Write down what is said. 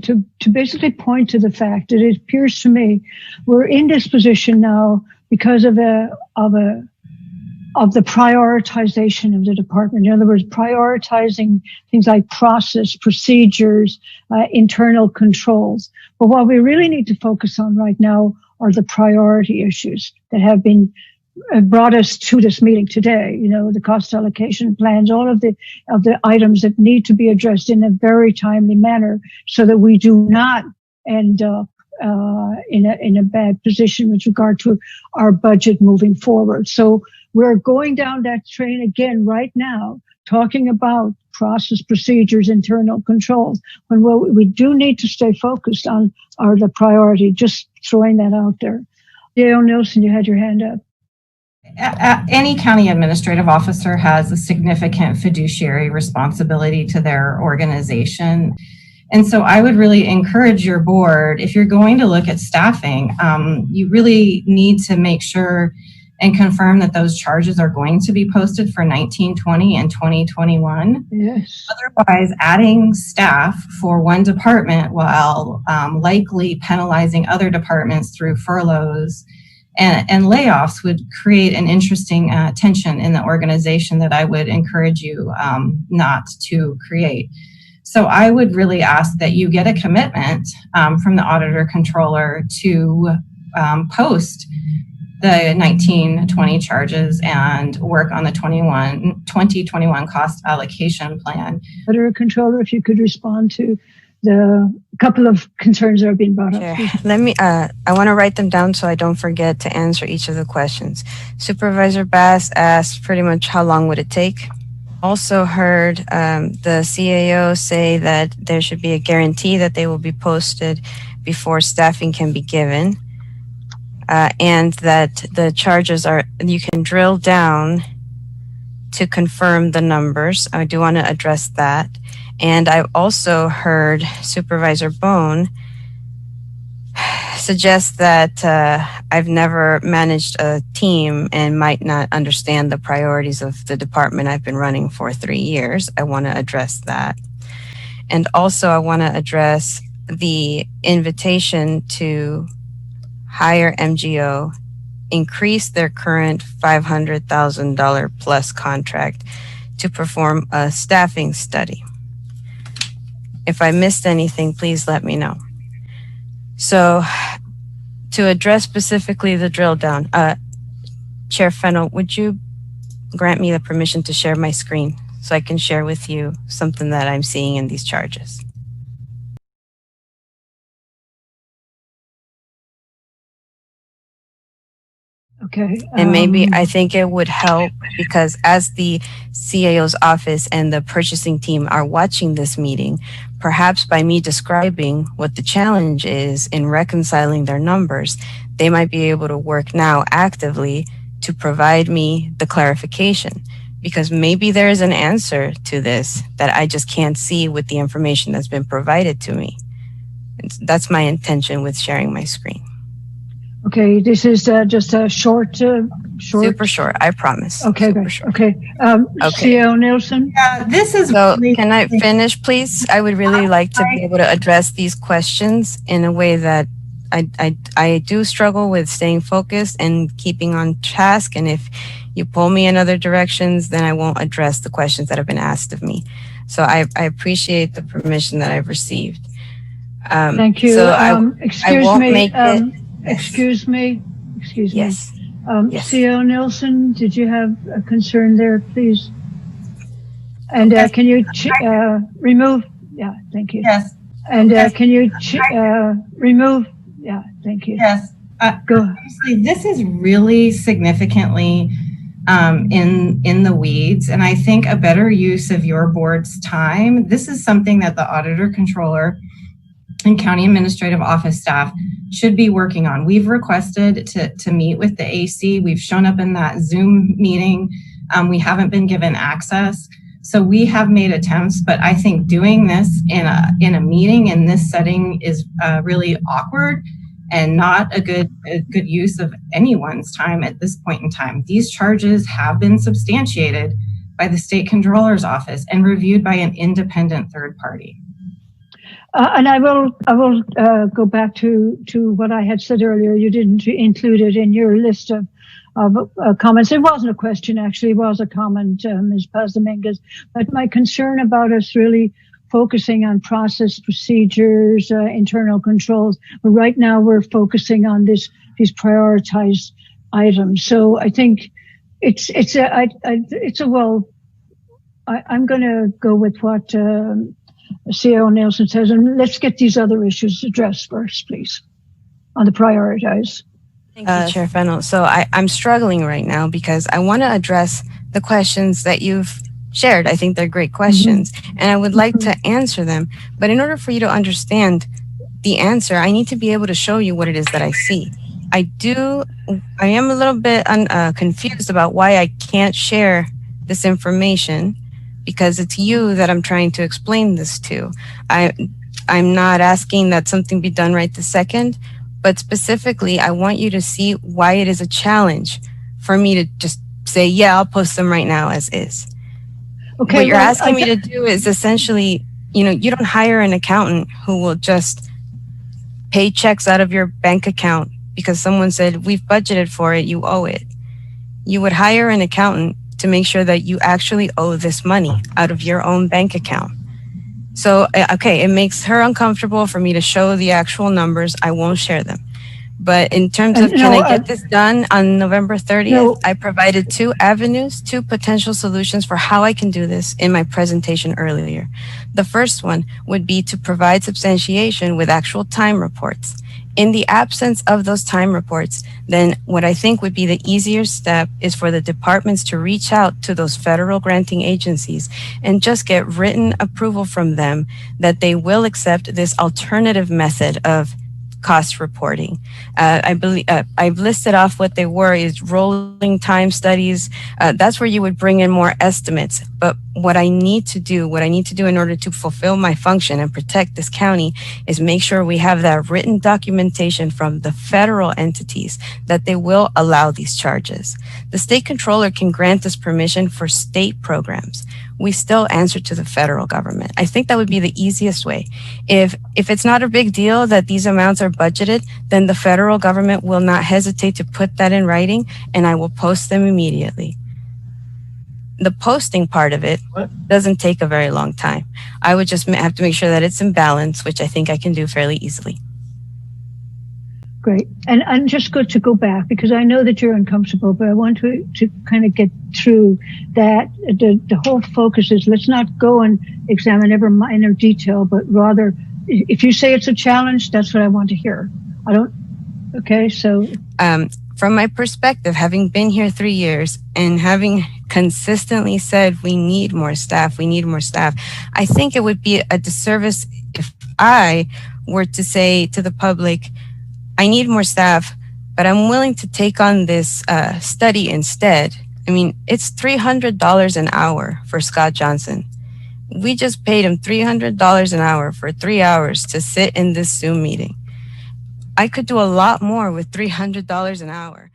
to basically point to the fact that it appears to me we're in this position now because of the prioritization of the department. In other words, prioritizing things like process, procedures, internal controls. But what we really need to focus on right now are the priority issues that have been brought us to this meeting today. You know, the cost allocation plans, all of the items that need to be addressed in a very timely manner so that we do not end up in a bad position with regard to our budget moving forward. So we're going down that train again right now, talking about process, procedures, internal controls, when we do need to stay focused on the priority. Just throwing that out there. Dale Nilsson, you had your hand up. Any county administrative officer has a significant fiduciary responsibility to their organization. And so I would really encourage your board, if you're going to look at staffing, you really need to make sure and confirm that those charges are going to be posted for 1920 and 2021. Yes. Otherwise, adding staff for one department while likely penalizing other departments through furloughs and layoffs would create an interesting tension in the organization that I would encourage you not to create. So I would really ask that you get a commitment from the Auditor-Controller to post the 1920 charges and work on the 2021 cost allocation plan. Auditor-Controller, if you could respond to the couple of concerns that are being brought up. Sure. Let me, I want to write them down so I don't forget to answer each of the questions. Supervisor Bass asked pretty much how long would it take. Also heard the CAO say that there should be a guarantee that they will be posted before staffing can be given, and that the charges are, you can drill down to confirm the numbers. I do want to address that. And I've also heard Supervisor Bohn suggest that I've never managed a team and might not understand the priorities of the department I've been running for 3 years. I want to address that. And also I want to address the invitation to hire MGO, increase their current $500,000 plus contract to perform a staffing study. If I missed anything, please let me know. So to address specifically the drill down, Chair Fennell, would you grant me the permission to share my screen so I can share with you something that I'm seeing in these charges? Okay. And maybe I think it would help because as the CAO's office and the purchasing team are watching this meeting, perhaps by me describing what the challenge is in reconciling their numbers, they might be able to work now actively to provide me the clarification. Because maybe there is an answer to this that I just can't see with the information that's been provided to me. That's my intention with sharing my screen. Okay, this is just a short. Super short, I promise. Okay, super short. Okay. CEO Nielsen? Yeah, this is so really, can I finish, please? I would really like to be able to address these questions in a way that I do struggle with staying focused and keeping on task. And if you pull me in other directions, then I won't address the questions that have been asked of me. So I appreciate the permission that I've received. Thank you. So excuse me. Excuse me. Yes. Yes. CEO Nielsen, did you have a concern there, please? And can you remove? Yeah, thank you. Yes. And can you remove? Yeah, thank you. Yes. Go. Honestly, this is really significantly in the weeds, and I think a better use of your board's time. This is something that the Auditor-Controller and County Administrative Office staff should be working on. We've requested to meet with the AC. We've shown up in that Zoom meeting. We haven't been given access. So we have made attempts, but I think doing this in a meeting in this setting is really awkward and not a good use of anyone's time at this point in time. These charges have been substantiated by the State Controller's Office and reviewed by an independent third party. And I will go back to what I had said earlier. You didn't include it in your list of comments. It wasn't a question, actually. It was a comment, Ms. Paz-Dominguez. But my concern about us really focusing on process, procedures, internal controls. But right now we're focusing on these prioritized items. So I think I'm going to go with what CAO Nelson says, and let's get these other issues addressed first, please, on the prioritize. Thank you, Chair Fennell. So I'm struggling right now because I want to address the questions that you've shared. I think they're great questions, and I would like to answer them. But in order for you to understand the answer, I need to be able to show you what it is that I see. I am a little bit confused about why I can't share this information, because it's you that I'm trying to explain this to. I'm not asking that something be done right this second, but specifically, I want you to see why it is a challenge for me to just say, yeah, I'll post them right now as is. Okay, what you're asking me to do is essentially, you don't hire an accountant who will just pay checks out of your bank account because someone said, we've budgeted for it, you owe it. You would hire an accountant to make sure that you actually owe this money out of your own bank account. So, okay, it makes her uncomfortable for me to show the actual numbers. I won't share them. But in terms of can I get this done on November 30th, I provided 2 avenues, 2 potential solutions for how I can do this in my presentation earlier. The first one would be to provide substantiation with actual time reports. In the absence of those time reports, then what I think would be the easier step is for the departments to reach out to those federal granting agencies and just get written approval from them that they will accept this alternative method of cost reporting. I believe I've listed off what they were is rolling time studies. That's where you would bring in more estimates. But what I need to do in order to fulfill my function and protect this county is make sure we have that written documentation from the federal entities that they will allow these charges. The state controller can grant this permission for state programs. We still answer to the federal government. I think that would be the easiest way. If it's not a big deal that these amounts are budgeted, then the federal government will not hesitate to put that in writing, and I will post them immediately. The posting part of it doesn't take a very long time. I would just have to make sure that it's in balance, which I think I can do fairly easily. Great. And I'm just going to go back because I know that you're uncomfortable, but I want to kind of get through that. The whole focus is let's not go and examine every minor detail, but rather if you say it's a challenge, that's what I want to hear. Okay, so. From my perspective, having been here 3 years and having consistently said we need more staff, I think it would be a disservice if I were to say to the public, I need more staff, but I'm willing to take on this study instead. I mean, it's $300 an hour for Scott Johnson. We just paid him $300 an hour for 3 hours to sit in this Zoom meeting. I could do a lot more with $300 an hour.